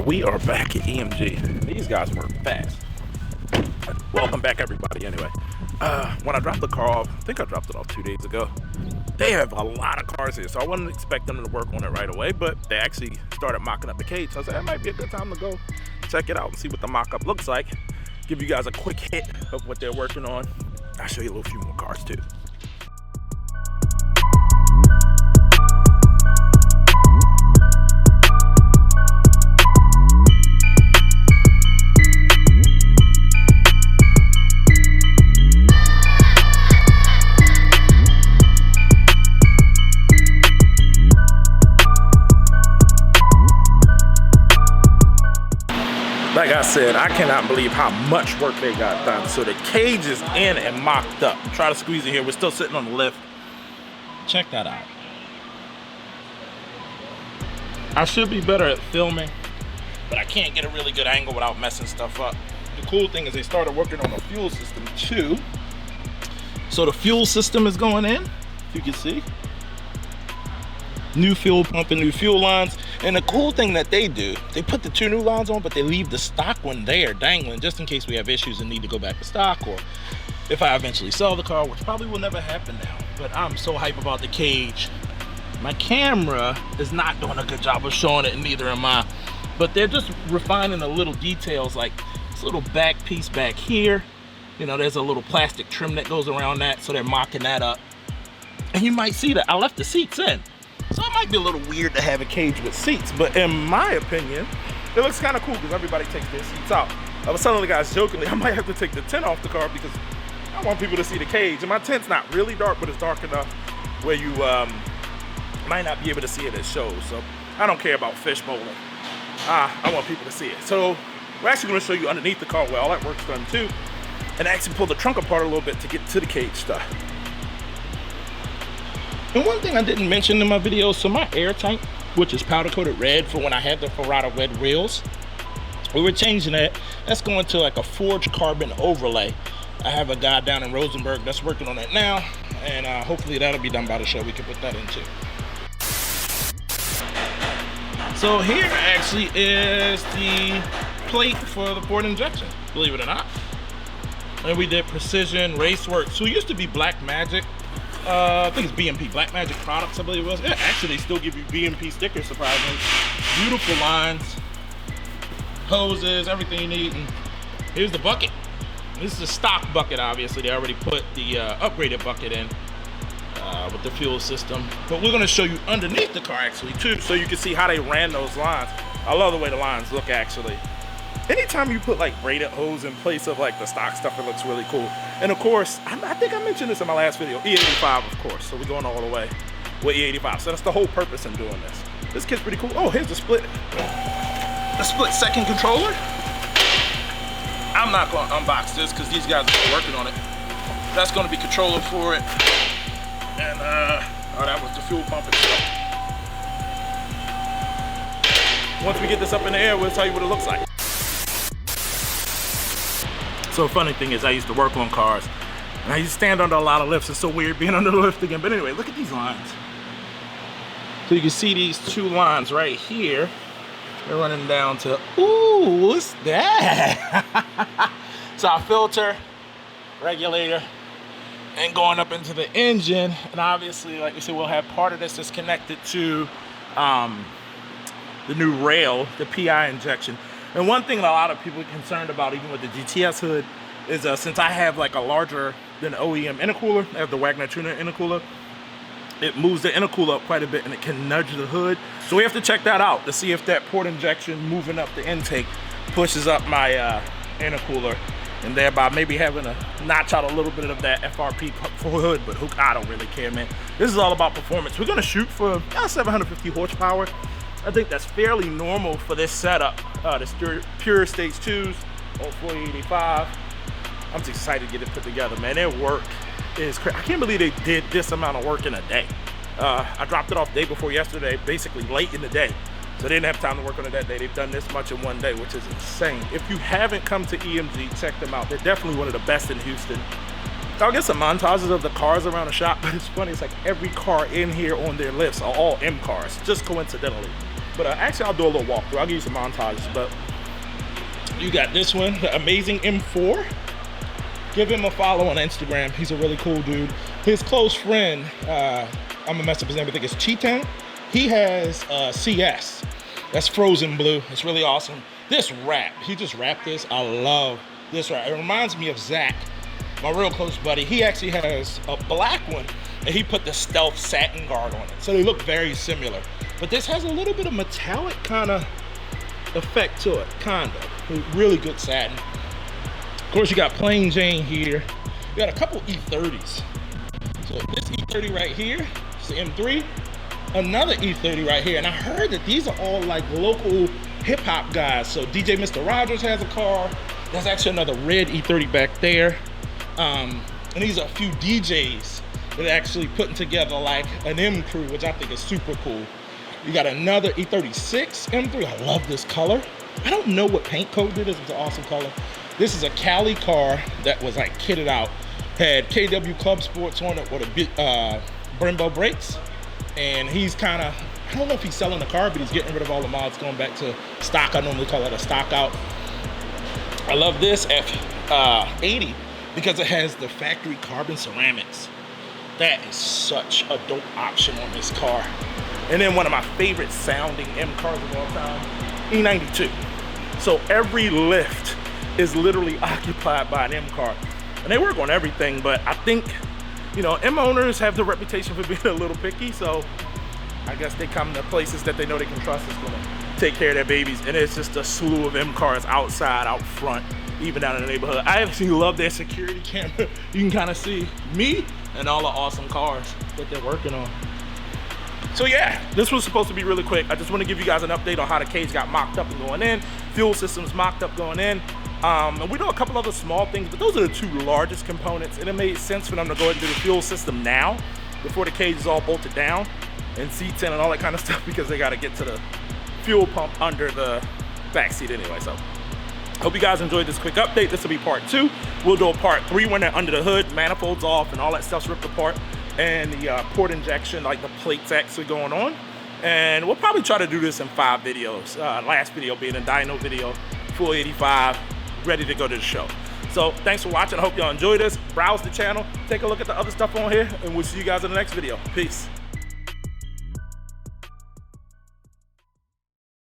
right, we are back at EMG. These guys were fast. Welcome back, everybody. Anyway, when I dropped the car off, I think I dropped it off 2 days ago. They have a lot of cars here, so I wasn't expecting them to work on it right away, but they actually started mocking up the cage. So I said, that might be a good time to go check it out and see what the mock-up looks like. Give you guys a quick hit of what they're working on. I'll show you a few more cars too. Like I said, I cannot believe how much work they got done. So the cage is in and mocked up. Try to squeeze it here. We're still sitting on the lift. Check that out. I should be better at filming, but I can't get a really good angle without messing stuff up. The cool thing is they started working on the fuel system too. So the fuel system is going in, if you can see. New fuel pump and new fuel lines. And the cool thing that they do, they put the two new lines on, but they leave the stock one there dangling just in case we have issues and need to go back to stock, or if I eventually sell the car, which probably will never happen now. But I'm so hype about the cage. My camera is not doing a good job of showing it, and neither am I. But they're just refining the little details, like this little back piece back here. You know, there's a little plastic trim that goes around that, so they're mocking that up. And you might see that I left the seats in. So it might be a little weird to have a cage with seats, but in my opinion, it looks kind of cool because everybody takes their seats out. I was telling the guys jokingly, I might have to take the tent off the car because I want people to see the cage. And my tent's not really dark, but it's dark enough where you might not be able to see it at shows. So I don't care about fish bowling. I want people to see it. So we're actually going to show you underneath the car where all that work's done too, and actually pull the trunk apart a little bit to get to the cage stuff. And one thing I didn't mention in my video, so my air tank, which is powder coated red for when I had the Ferrata red wheels, we were changing that. That's going to like a forged carbon overlay. I have a guy down in Rosenberg that's working on it now, and hopefully that'll be done by the show. We can put that in too. So here actually is the plate for the port injection, believe it or not. And we did Precision Raceworks, who used to be Black Magic. I think it's BMP, Black Magic Products, I believe it was. Yeah, actually, they still give you BMP stickers, surprisingly. Beautiful lines, hoses, everything you need. And here's the bucket. This is a stock bucket, obviously. They already put the upgraded bucket in with the fuel system. But we're going to show you underneath the car, actually, too, so you can see how they ran those lines. I love the way the lines look, actually. Anytime you put like braided hose in place of like the stock stuff, it looks really cool. And of course, I think I mentioned this in my last video, E85 of course, so we're going all the way with E85. So that's the whole purpose in doing this. This kit's pretty cool. Oh, here's the split second controller. I'm not going to unbox this because these guys are working on it. That's going to be controller for it. And oh, that was the fuel pump and stuff. Once we get this up in the air, we'll tell you what it looks like. So funny thing is, I used to work on cars, and I used to stand under a lot of lifts. It's so weird being under the lift again. But anyway, look at these lines. So you can see these two lines right here. They're running down to, ooh, what's that? So our filter, regulator, and going up into the engine. And obviously, like we said, we'll have part of this is connected to the new rail, the PI injection. And one thing that a lot of people are concerned about, even with the GTS hood, is since I have like a larger than OEM intercooler, I have the Wagner Tuner intercooler, it moves the intercooler up quite a bit and it can nudge the hood. So we have to check that out to see if that port injection moving up the intake pushes up my intercooler, and thereby maybe having to notch out a little bit of that FRP for hood, but I don't really care, man. This is all about performance. We're gonna shoot for 750 horsepower. I think that's fairly normal for this setup. The Pure Stage 2s on 485. I'm just excited to get it put together, man. Their work is crazy. I can't believe they did this amount of work in a day. I dropped it off day before yesterday, basically late in the day. So they didn't have time to work on it that day. They've done this much in one day, which is insane. If you haven't come to EMG, check them out. They're definitely one of the best in Houston. I'll get some montages of the cars around the shop, but it's funny, it's like every car in here on their lifts are all M cars, just coincidentally. But actually, I'll do a little walkthrough. I'll give you some montages. But you got this one, the Amazing M4. Give him a follow on Instagram. He's a really cool dude. His close friend, I'm gonna mess up his name, I think it's Cheetan. He has CS. That's frozen blue. It's really awesome. This wrap, he just wrapped this. I love this wrap. It reminds me of Zach, my real close buddy. He actually has a black one, and he put the stealth satin guard on it. So they look very similar. But this has a little bit of metallic kind of effect to it, kind of. Really good satin. Of course, you got plain Jane here. You got a couple E30s. So this E30 right here, it's the M3. Another E30 right here. And I heard that these are all like local hip hop guys. So DJ Mr. Rogers has a car. There's actually another red E30 back there. And these are a few DJs that are actually putting together like an M crew, which I think is super cool. You got another E36 M3. I love this color. I don't know what paint code it is. It's an awesome color. This is a Cali car that was like kitted out. Had KW Club Sports on it with a Brembo brakes. And he's kind of, I don't know if he's selling the car, but he's getting rid of all the mods, going back to stock. I normally call it a stock out. I love this F80 because it has the factory carbon ceramics. That is such a dope option on this car. And then one of my favorite sounding M cars of all time, E92. So every lift is literally occupied by an M car. And they work on everything, but I think, you know, M owners have the reputation for being a little picky, so I guess they come to places that they know they can trust is gonna take care of their babies. And it's just a slew of M cars outside, out front, even down in the neighborhood. I actually love their security camera. You can kind of see me and all the awesome cars that they're working on. So yeah, this was supposed to be really quick. I just want to give you guys an update on how the cage got mocked up and going in. Fuel systems mocked up going in. And we know a couple other small things, but those are the two largest components. And it made sense for them to go ahead and do the fuel system now, before the cage is all bolted down, and seats in and all that kind of stuff, because they got to get to the fuel pump under the back seat anyway. So hope you guys enjoyed this quick update. This will be part 2. We'll do a part 3 when they're under the hood, manifolds off, and all that stuff's ripped apart, and the port injection, like the plates actually going on. And we'll probably try to do this in 5 videos. Last video being a dyno video, full 85, ready to go to the show. So thanks for watching. I hope y'all enjoyed this. Browse the channel, take a look at the other stuff on here, and we'll see you guys in the next video. Peace.